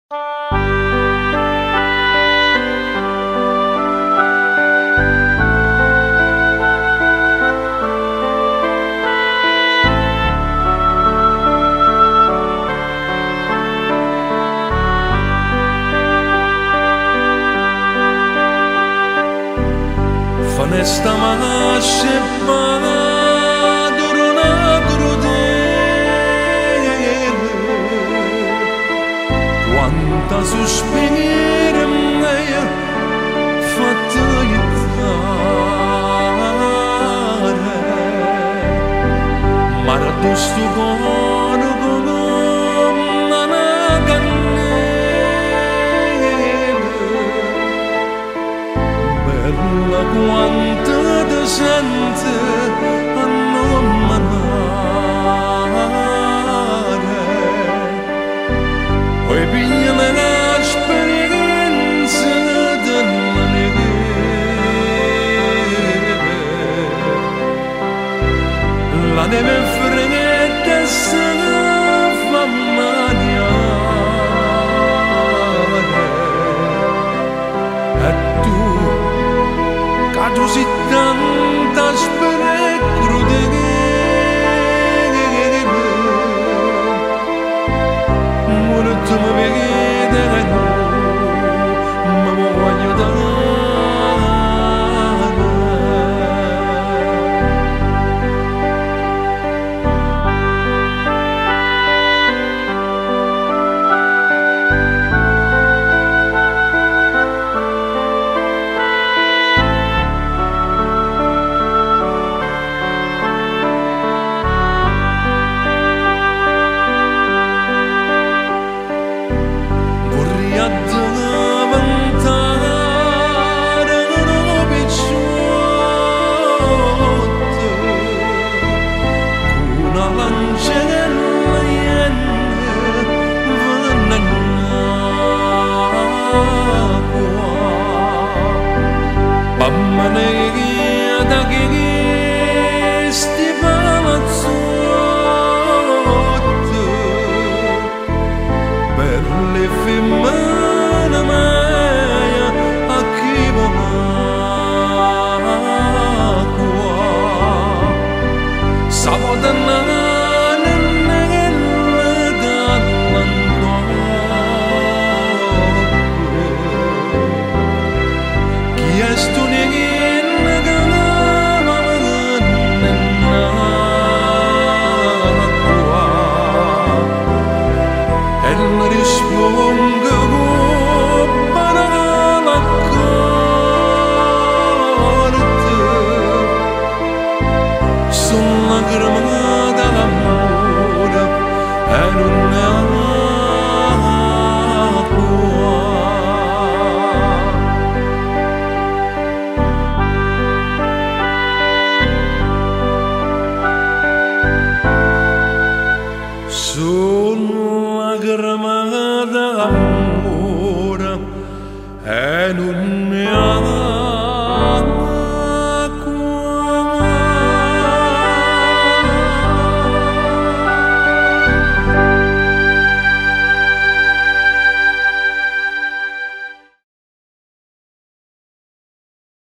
Fanesta masce duruna crudele, quanta sospira meia fatta aiutare, ma raddosto buono come una cannella, bella quanta decente a non manare, poi pigliami l'esperienza della neve, la neve fredda se ne fa mangiare, e tu così tanta spera crudele, molto mi vede che non mi voglio dare. Mamma mia, da che sti palazzotti per le femmine mie a chi vonacqua sabatanane nelle dall'ancoppe chi è sto sono la gramata d'amore e non è